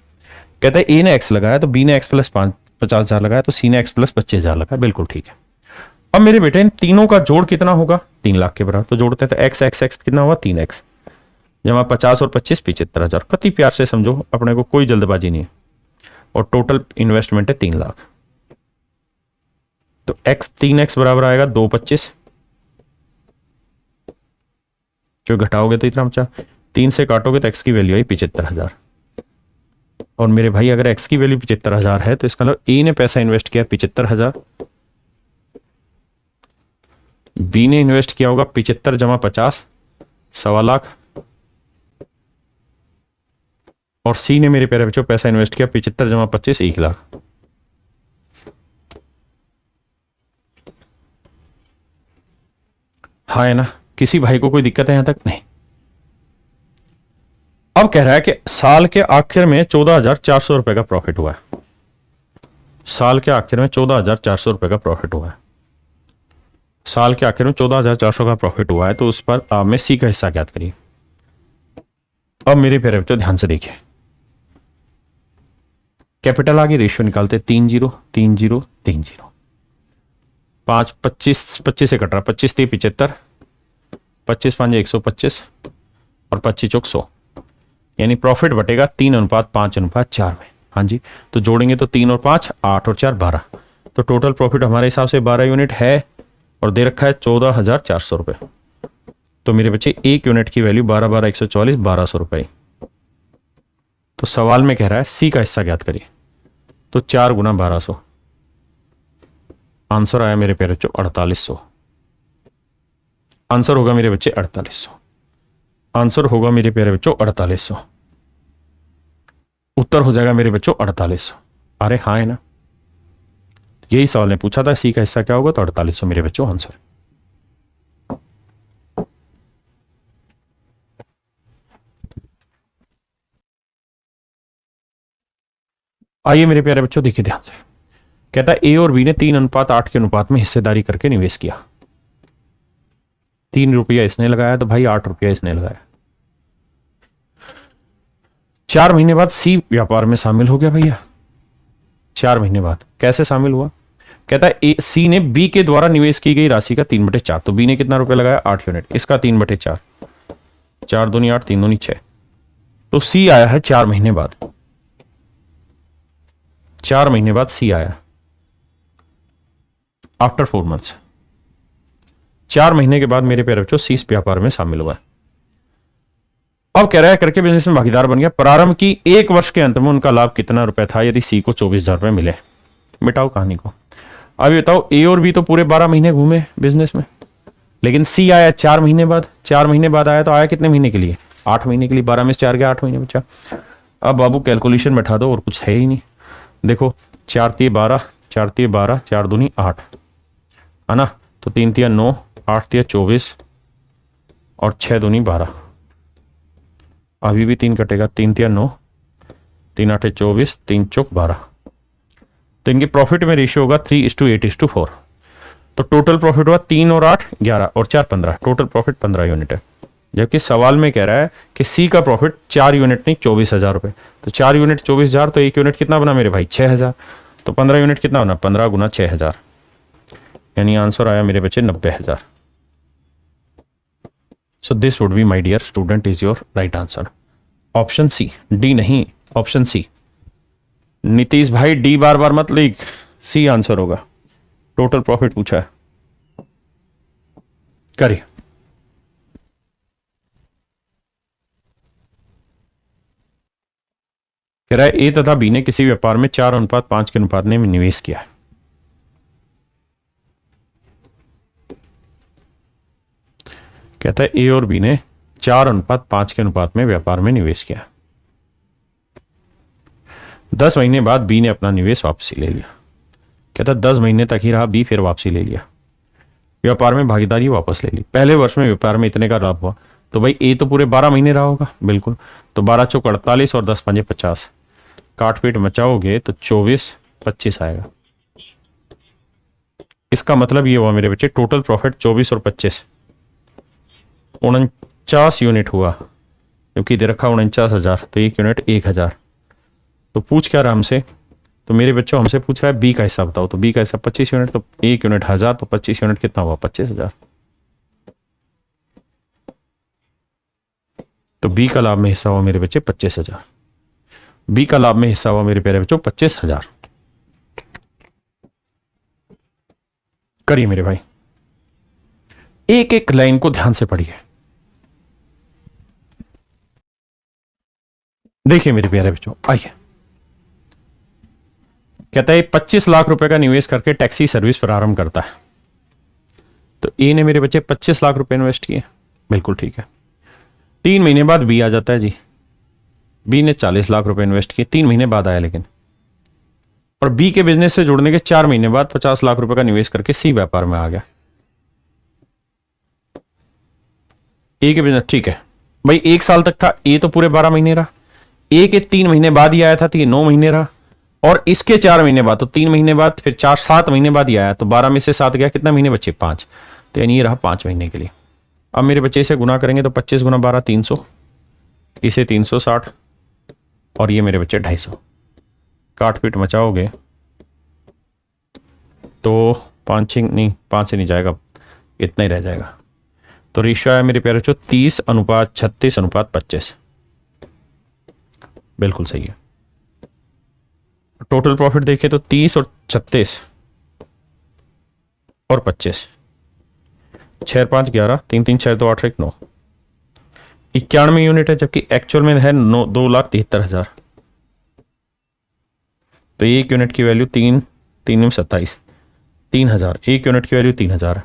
कहता है ए ने एक्स लगाया तो बी ने एक्स प्लस 50,000 लगाया, तो सी ने एक्स प्लस 25,000 लगाया, बिल्कुल ठीक है। अब मेरे बेटे इन तीनों का जोड़ कितना होगा, 3 लाख के बराबर। तो जोड़ते हैं तो एक्स एक्स एक्स कितना हुआ, 3x जमा 50 और 25 75,000। कति प्यार से समझो, अपने को कोई जल्दबाजी नहीं है। और टोटल इन्वेस्टमेंट है 3 लाख, तो x 3x बराबर आएगा 225, जो घटाओगे तो इतना बचा, 3 से काटोगे तो x की वैल्यू आई 75,000। और मेरे भाई अगर x की वैल्यू 75,000 है तो इसका मतलब ए ने पैसा इन्वेस्ट किया 75,000, बी ने इन्वेस्ट किया होगा 75 जमा 50 1.25 लाख, और सी ने मेरे प्यारे बच्चों पैसा इन्वेस्ट किया 75 जमा 25 1 लाख। हाँ है ना, किसी भाई को कोई दिक्कत है यहां तक? नहीं। अब कह रहा है कि साल के आखिर में 14,400 रुपए का प्रॉफिट हुआ है। साल के आखिर में 14,400 रुपए का प्रॉफिट हुआ है। साल के आखिर में 14,400 का प्रॉफिट हुआ है, तो उस पर आप में सी का हिस्सा ज्ञात करिए। अब मेरे प्यारे बच्चों ध्यान से देखिए, कैपिटल आगे रेशियो निकालते 3-0 3-0 3-0, 5 25 25 से कट रहा, 25 3 75, 25 5 125 और 25 चौक 100, यानी प्रॉफिट बटेगा 3:5:4 में। हाँ जी, तो जोड़ेंगे तो 3 और 5 8 और 4 12, तो टोटल प्रॉफिट हमारे हिसाब से 12 यूनिट है और दे रखा है 14,400 रुपए। तो मेरे बच्चे एक यूनिट की वैल्यू 12 12 144 1200 रुपए। तो सवाल में कह रहा है सी का हिस्सा ज्ञात करिए, तो 4 गुना 1200, आंसर आया मेरे प्यारे बच्चों 4800। आंसर होगा मेरे बच्चे 4800, आंसर होगा मेरे प्यारे बच्चों 4800, उत्तर हो जाएगा मेरे बच्चों 4800। अरे हाँ है ना, यही सवाल ने पूछा था सी का हिस्सा क्या होगा, तो 4800 मेरे बच्चों आंसर। आइए मेरे प्यारे बच्चों देखिए ध्यान से, कहता है ए और बी ने 3:8 के अनुपात में हिस्सेदारी करके निवेश किया। 3 रुपया इसने लगाया तो भाई 8 रुपया इसने लगाया। 4 महीने बाद सी व्यापार में शामिल हो गया भैया। 4 महीने बाद कैसे शामिल हुआ? कहता है सी ने बी के द्वारा निवेश की गई राशि का 3/4, तो बी ने कितना रुपया लगाया 8 यूनिट, इसका 3/4, 4 दूनी 8 3 दूनी 6, तो सी आया है 4 महीने बाद। 4 महीने बाद सी आया, आफ्टर 4 मंथ्स। 4 महीने के बाद मेरे प्यारे बच्चों सी इस व्यापार में शामिल हुआ है। अब कह रहा है करके बिजनेस में भागीदार बन गया। प्रारंभ की 1 वर्ष के अंत में उनका लाभ कितना रुपए था यदि सी को 24,000 रुपए मिले? मिटाओ कहानी को। अभी बताओ, ए और बी तो पूरे 12 महीने घूमे बिजनेस में, लेकिन सी आया 4 महीने बाद। 4 महीने बाद आया तो आया कितने महीने के लिए? 8 महीने के लिए। 12 में से 4 गया, 8 महीने बचा। अब बाबू कैलकुलेशन बैठा दो, और कुछ है ही नहीं। देखो 4 3 12, 4 3 12, 4 दूनी 8 है ना, तो 3 3 9, 8 3 24 और 6 दूनी 12। अभी भी 3 कटेगा, 3 3 9, 3 8 24, 3 चौक 12। तो इनके प्रॉफिट में रेशियो होगा 3:8:4। तो टोटल प्रॉफिट हुआ 3 और 8 11 और 4 15, टोटल प्रॉफिट 15 यूनिट है। जबकि सवाल में कह रहा है कि सी का प्रॉफिट 4 यूनिट नहीं 24,000 रुपए। तो 4 यूनिट 24,000, तो 1 यूनिट कितना बना मेरे भाई? 6,000। तो 15 यूनिट कितना बना? 15 गुना 6,000, यानी आंसर आया मेरे बच्चे 90,000। So this would be my dear student is your right answer. Option C, D नहीं, ऑप्शन सी नीतीश भाई डी बार बार मत लिख, सी आंसर होगा। टोटल प्रॉफिट पूछा है, करिए। कह रहा है ए तथा बी ने किसी व्यापार में 4:5 के अनुपात में निवेश किया है। कहता है ए और बी ने 4:5 के अनुपात में व्यापार में निवेश किया। 10 महीने बाद बी ने अपना निवेश वापसी ले लिया। कहता है 10 महीने तक ही रहा बी, फिर वापसी ले लिया। व्यापार में भागीदारी वापस ले ली। पहले वर्ष में व्यापार में इतने का लाभ हुआ, तो भाई ए तो पूरे 12 महीने रहा होगा, बिल्कुल। तो 12 चौक 48 और 10 पंजे 50, काट पीट मचाओगे तो 24 25 आएगा। इसका मतलब ये हुआ मेरे बच्चे, टोटल प्रॉफिट 24 और 25 49 यूनिट हुआ, क्योंकि दे रखा 49,000, तो 1 यूनिट 1,000। तो पूछ क्या रहा हमसे, तो मेरे बच्चों हमसे पूछ रहा है बी का हिस्सा बताओ। तो बी का हिस्सा 25 यूनिट, तो 1 यूनिट 1000, तो 25 यूनिट कितना हुआ, 25,000। तो बी का लाभ में हिस्सा हुआ मेरे बच्चे 25,000। बी का लाभ में हिस्सा हुआ मेरे प्यारे बच्चों 25,000। करिए मेरे भाई, एक एक लाइन को ध्यान से पढ़िए। देखिए मेरे प्यारे बच्चों, आइए। कहता है 25 लाख रुपए का निवेश करके टैक्सी सर्विस प्रारंभ करता है। तो ए ने मेरे बच्चे 25 लाख रुपए इन्वेस्ट किए, बिल्कुल ठीक है। 3 महीने बाद बी आ जाता है जी। बी ने 40 लाख रुपए इन्वेस्ट किए, 3 महीने बाद आया लेकिन। और बी के बिजनेस से जुड़ने के 4 महीने बाद 50 लाख रुपए का निवेश करके सी व्यापार में आ गया। ए के बिजनेस, ठीक है भाई, 1 साल तक था। ए तो पूरे 12 महीने रहा। ए के 3 महीने बाद ही आया था, तो ये 9 महीने रहा। और इसके 4 महीने बाद, तो 3 महीने बाद, फिर 7 महीने बाद ही आया। तो 12 में से 7 गया, कितना महीने बचे, 5। तो यानी ये रहा 5 महीने के लिए। अब मेरे बच्चे से गुना करेंगे तो 25 गुना 12 300, इसे 360, और ये मेरे बच्चे 250। काट पीट मचाओगे तो 5 नहीं, 5 से नहीं जाएगा, इतना ही रह जाएगा। तो रेशियो है मेरे प्यारे बच्चों 30:36:25, बिल्कुल सही है। टोटल प्रॉफिट देखें तो 30 और 36 और 25, 6 5 11, 3 3 6 2 8 1 9, 91 यूनिट है, जबकि एक्चुअल में है 2,73,000। तो 1 यूनिट की वैल्यू 3 3 27, 3,000। 1 यूनिट की वैल्यू 3,000 है।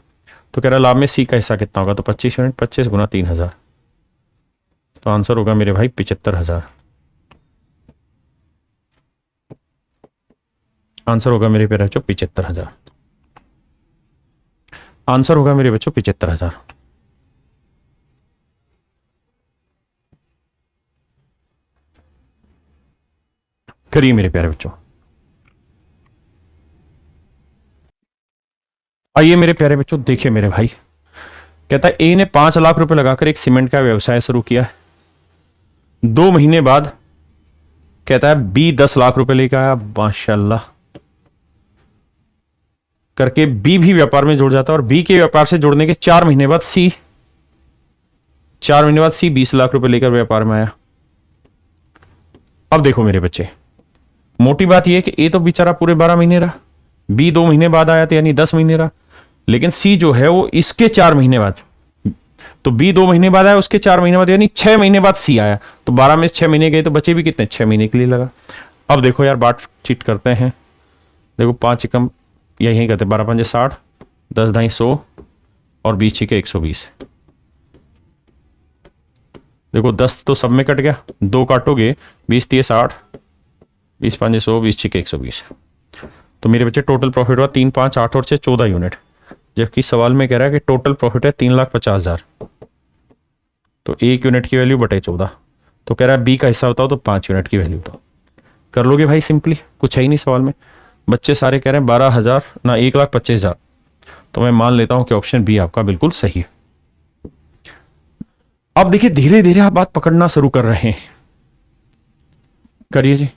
तो कह रहा लाभ में सी का हिस्सा कितना होगा, तो 25 यूनिट, 25 गुना 3,000। तो आंसर होगा मेरे भाई 75,000। आंसर होगा मेरे प्यारे बच्चों 75,000। आंसर होगा मेरे बच्चों 75,000। करिए मेरे प्यारे बच्चों, आइए मेरे प्यारे बच्चों, देखिए मेरे भाई। कहता है ए ने 5 लाख रुपए लगाकर एक सीमेंट का व्यवसाय शुरू किया है। 2 महीने बाद कहता है बी 10 लाख रुपए लेकर आया, माशाल्लाह करके बी भी व्यापार में जुड़ जाता है। और बी के व्यापार से जुड़ने के 4 महीने बाद सी 20 लाख रुपए लेकर व्यापार में आया। अब देखो मेरे बच्चे, मोटी बात यह है कि ए तो बेचारा पूरे 12 महीने रहा, बी 2 महीने बाद आया, तो यानी 10 महीने रहा। लेकिन सी जो है वो इसके 4 महीने बाद, तो बी 2 महीने बाद आया, उसके 4 महीने बाद, यानी 6 महीने बाद सी आया। तो 12 में से 6 महीने गए, तो बचे भी कितने, 6 महीने के लिए लगा। अब देखो यार, बातचीत करते हैं। देखो 5 एकम यही कहते, 12 पंजे 60, 10 ढाई 100 और 20 छिके 120। देखो 10 तो सब में कट गया, 2 काटोगे 20 3 60, 20 5 100, 20 छिके 120। तो मेरे बच्चे टोटल प्रॉफिट हुआ 3 5 8 और 6 14 यूनिट, जबकि सवाल में कह रहा है कि टोटल प्रॉफिट है 3,50,000। तो 1 यूनिट की वैल्यू बटे 14। तो कह रहा है बी का हिस्सा बताओ, तो 5 यूनिट की वैल्यू बताओ। कर लोगे भाई सिंपली, कुछ है ही नहीं सवाल में। बच्चे सारे कह रहे हैं 12,000 ना 1,25,000। तो मैं मान लेता हूं कि ऑप्शन बी आपका बिल्कुल सही है। अब देखिए धीरे धीरे आप बात पकड़ना शुरू कर रहे हैं। करिए जी।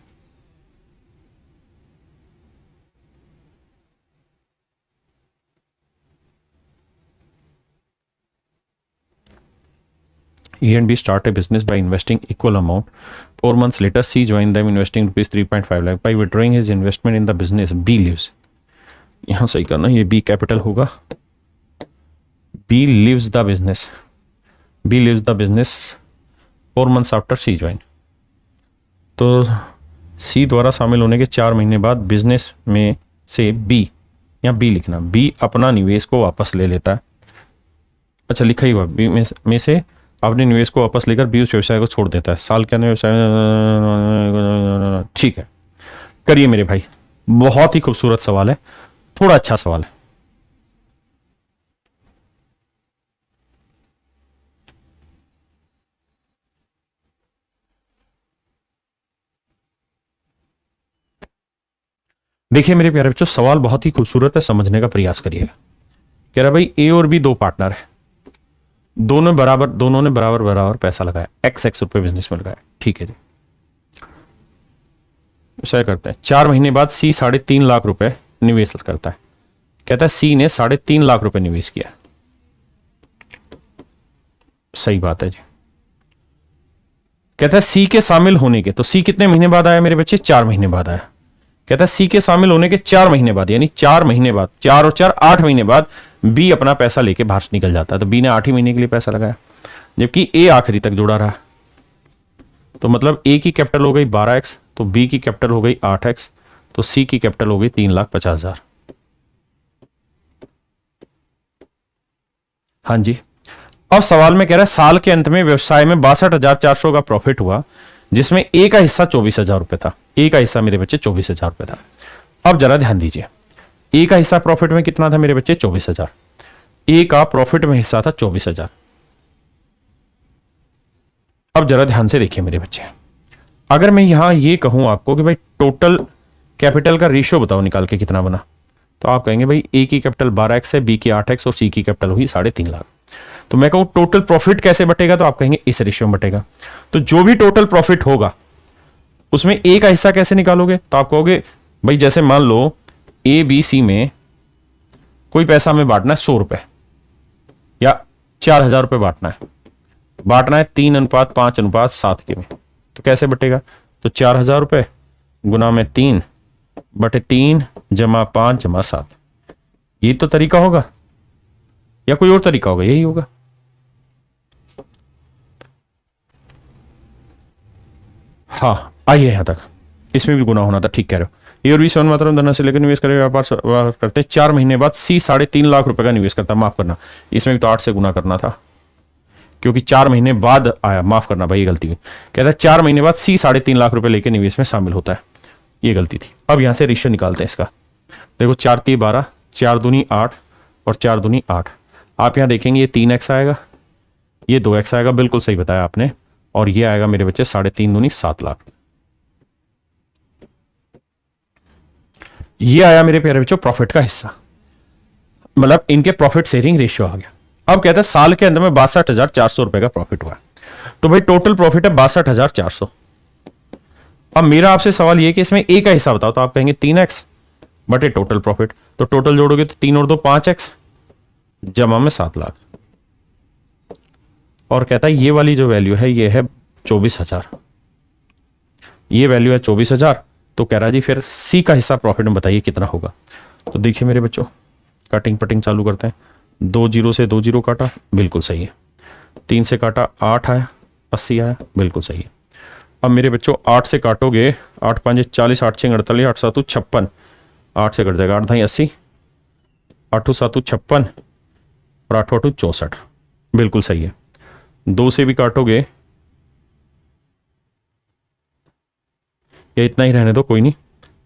E and B start a business by investing equal amount. 4 months later, C joined them investing rupees 3.5 lakh. By withdrawing his investment in the business, B lives. यहाँ सही करना, ये B कैपिटल होगा. B lives the business. B lives the business 4 months after C joined. तो C द्वारा शामिल होने के 4 महीने बाद बिजनेस में से B, यहाँ B लिखना, B अपना निवेश को वापस ले लेता है. अच्छा लिखा ही हुआ, B में से अपने निवेश को वापस लेकर बी उस व्यवसाय को छोड़ देता है. साल के अंदर व्यवसाय, ठीक है, करिए मेरे भाई. बहुत ही खूबसूरत सवाल है, थोड़ा अच्छा सवाल है. देखिए मेरे प्यारे बच्चों, सवाल बहुत ही खूबसूरत है, समझने का प्रयास करिएगा. कह रहा भाई ए और बी दो पार्टनर है, दोनों ने बराबर बराबर पैसा लगाया, एक्स रुपए बिजनेस में लगाया. ठीक है जी, ऐसा करते हैं. 4 महीने बाद सी 3.5 लाख रुपए निवेश करता है. कहता है सी ने 3.5 लाख रुपए निवेश किया. सही बात है जी. कहता है सी के शामिल होने के, तो सी कितने महीने बाद आया मेरे बच्चे? 4 महीने बाद आया. कहता है सी के शामिल होने के 4 महीने बाद, यानी 4 महीने बाद, 4 और 4 8 महीने बाद बी अपना पैसा लेके बाहर से निकल जाता है. तो बी ने 8 ही महीने के लिए पैसा लगाया, जबकि ए आखिरी तक जुड़ा रहा. तो मतलब ए की कैपिटल हो गई 12x, तो बी की कैपिटल हो गई 8x, तो सी की कैपिटल हो गई 3,50,000. हाँ जी. अब सवाल में कह रहा है साल के अंत में व्यवसाय में 62,400 का प्रॉफिट हुआ, जिसमें ए का हिस्सा 24,000 रुपए था. ए का हिस्सा मेरे बच्चे 24,000 रुपए था. अब जरा ध्यान दीजिए, ए का हिस्सा प्रॉफिट में कितना था मेरे बच्चे? 24,000. ए का प्रॉफिट में हिस्सा था 24,000. अब जरा ध्यान से देखिए मेरे बच्चे, अगर मैं यहां ये कहूं आपको कि भाई टोटल कैपिटल का रेशियो बताओ निकाल के कितना बना, तो आप कहेंगे भाई ए की कैपिटल 12x है, बी की 8x और सी की कैपिटल हुई 3.5 लाख. तो मैं कहूं टोटल प्रॉफिट कैसे बटेगा, तो आप कहेंगे इस रेशियो में बटेगा. तो जो भी टोटल प्रॉफिट होगा उसमें ए का हिस्सा कैसे निकालोगे, तो आप कहोगे भाई जैसे मान लो ए बी सी में कोई पैसा हमें बांटना है 100 रुपए या 4,000 रुपए बांटना है 3:5:7 के में. तो कैसे बटेगा, तो 4,000 रुपए गुना में 3 बटे 3 जमा 5 जमा 7. ये तो तरीका होगा या कोई और तरीका होगा? यही होगा. हाँ आइए यहां तक, इसमें भी गुना होना था. ठीक कह रहे हो. ए और बी 7 मात्रा में धन से लेकर निवेश करें, व्यापार करते हैं. 4 महीने बाद सी 3.5 लाख रुपए का निवेश करता है. माफ करना, इसमें भी तो 8 से गुना करना था, क्योंकि 4 महीने बाद आया. माफ करना भाई, ये गलती हुई. कहता है 4 महीने बाद सी 3.5 लाख रुपए लेके निवेश में शामिल होता है. ये गलती थी. अब यहां से रेशियो निकालते हैं इसका. देखो 4 3 12, 4 दूनी 8 और 4 दूनी 8. आप यहां देखेंगे ये 3x आएगा, ये 2x आएगा. बिल्कुल सही बताया आपने. और ये आएगा मेरे बच्चे 3.5 दूनी 7 लाख. ये आया मेरे प्यारे बच्चों प्रॉफिट का हिस्सा, मतलब इनके प्रॉफिट शेयरिंग रेशियो आ गया. अब कहता है साल के अंदर में 62,400 रुपए का प्रॉफिट हुआ. तो भाई टोटल प्रॉफिट है 62,400. अब मेरा आपसे सवाल ये कि इसमें ए का हिस्सा बताओ, तो आप कहेंगे 3x बटे टोटल प्रॉफिट. तो टोटल जोड़ोगे तो 3 और 2 5x जमा में 7 लाख. और कहता है ये वाली जो वैल्यू है ये है 24,000. ये वैल्यू है 24,000. तो कह रहा जी फिर सी का हिस्सा प्रॉफिट में बताइए कितना होगा. तो देखिए मेरे बच्चों, कटिंग पटिंग चालू करते हैं. 2 0 से 2 0 काटा, बिल्कुल सही है. 3 से काटा 8 आया, 80 आया, बिल्कुल सही है. अब मेरे बच्चों 8 से काटोगे, 8 5 40, 8 6 48, 8 7 56, 8 से कट जाएगा 8 2 80, 8 7 56 और 8 8 64, बिल्कुल सही है. 2 से भी काटोगे, या इतना ही रहने दो, कोई नहीं,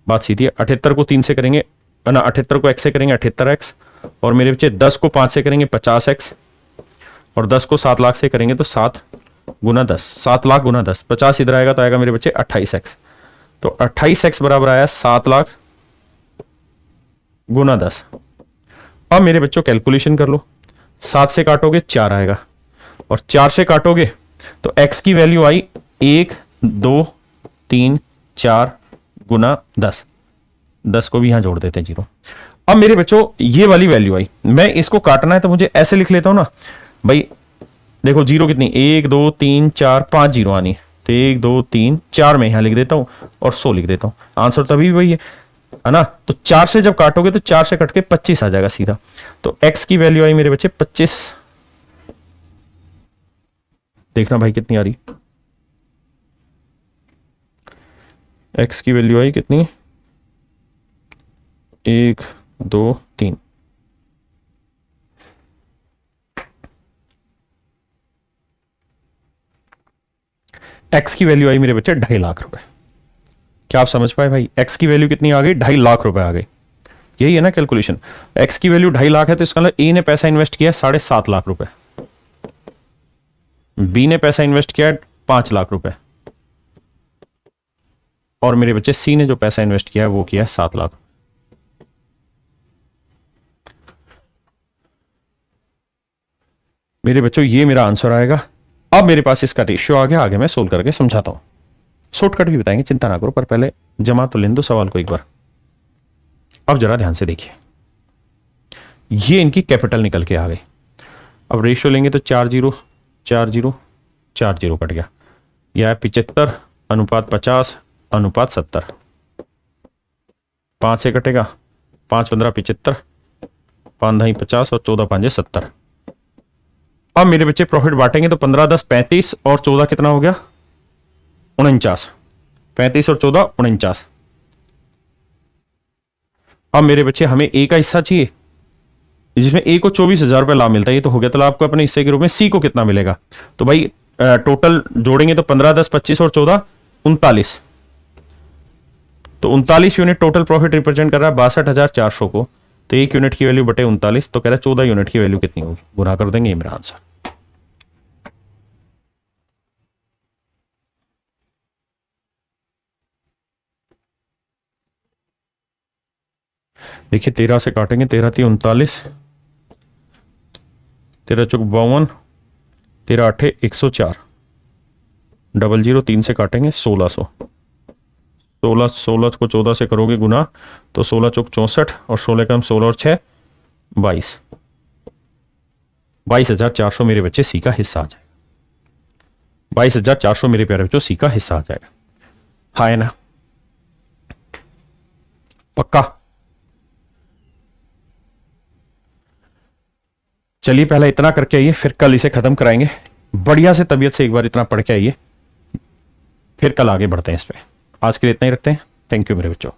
बात सीधी है. 78 को 3 से करेंगे ना, 78 को x से करेंगे 78x, और मेरे बच्चे 10 को 5 से करेंगे 50x, और 10 को 7 लाख से करेंगे तो 7 गुना 10, 7 लाख गुना 10, 50 इधर आएगा तो आएगा मेरे बच्चे 28x. तो 28x बराबर आया 7 लाख गुना 10. अब मेरे बच्चों कैलकुलेशन कर लो. 7 से काटोगे 4 आएगा, और 4 से काटोगे तो x की वैल्यू आई 1 2 3 4 गुना 10. 10 को भी यहां जोड़ देते हैं 0. अब मेरे बच्चों ये वाली वैल्यू आई, मैं इसको काटना है तो मुझे ऐसे लिख लेता हूं ना भाई, देखो जीरो कितनी, 1 2 3 4 5 जीरो आनी है, तो 1 2 3 4 में यहां लिख देता हूं और 100 लिख देता हूं, आंसर तभी भी वही है ना। तो 4 से जब काटोगे तो 4 से कट के 25 आ जाएगा सीधा। तो x की वैल्यू आई मेरे बच्चे 25। देखना भाई कितनी आ रही, x की वैल्यू आई कितनी, 1 2 3। x की वैल्यू आई मेरे बच्चे 2.5 लाख रुपए। क्या आप समझ पाए भाई, x की वैल्यू कितनी आ गई, 2.5 लाख रुपए आ गई। यही है ना कैलकुलेशन, x की वैल्यू 2.5 लाख है तो इसका मतलब ए ने पैसा इन्वेस्ट किया 7.5 लाख रुपए, बी ने पैसा इन्वेस्ट किया 5 लाख रुपए, और मेरे बच्चे सी ने जो पैसा इन्वेस्ट किया है वो किया है 7 लाख। मेरे बच्चों ये मेरा आंसर आएगा। अब मेरे पास इसका रेशियो आ गया, आगे मैं सोल्व करके समझाता हूं, शॉर्टकट भी बताएंगे, चिंता ना करो, पर पहले जमा तो लेने दो सवाल को एक बार। अब जरा ध्यान से देखिए, ये इनकी कैपिटल निकल के आ गई। अब रेशियो लेंगे तो 4 जीरो 4 जीरो 4 जीरो कट गया, यह है 75 अनुपात 50 अनुपात 70। 5 से कटेगा, 5 15 75, 5 ढाई 50 और 14 5 70। अब मेरे बच्चे प्रॉफिट बांटेंगे तो 15 10 35 और 14 कितना हो गया, 49। 35 और 14 49। अब मेरे बच्चे हमें ए का हिस्सा चाहिए, जिसमें ए को 24,000 रुपये लाभ मिलता है, ये तो हो गया। तो आपको अपने हिस्से के रूप में सी को कितना मिलेगा, तो भाई टोटल जोड़ेंगे तो 15 10 25 और 14 39। तो 39 यूनिट टोटल प्रॉफिट रिप्रेजेंट कर रहा है 62,400 को। तो 1 यूनिट की वैल्यू बटे 39, तो कह रहा है 14 यूनिट की वैल्यू कितनी होगी, गुना कर देंगे, ये मेरा आंसर। देखिए 13 से काटेंगे, 13 थी 39, 13 चौक 52, 13 8 104, 00 3 से काटेंगे 1600, 16 को 14 से करोगे गुना तो 16 चौक 64 और 16 कम 16 और 6 22, 22,400 मेरे बच्चे सी का हिस्सा आ जाएगा। 22,400 मेरे प्यारे बच्चों सी का हिस्सा आ जाएगा। हाँ है ना, पक्का। चलिए पहले इतना करके आइए, फिर कल इसे खत्म कराएंगे बढ़िया से, तबीयत से एक बार इतना पढ़ के आइए, फिर कल आगे बढ़ते हैं इस पे। आज के लिए इतना ही रखते हैं। थैंक यू मेरे बच्चों।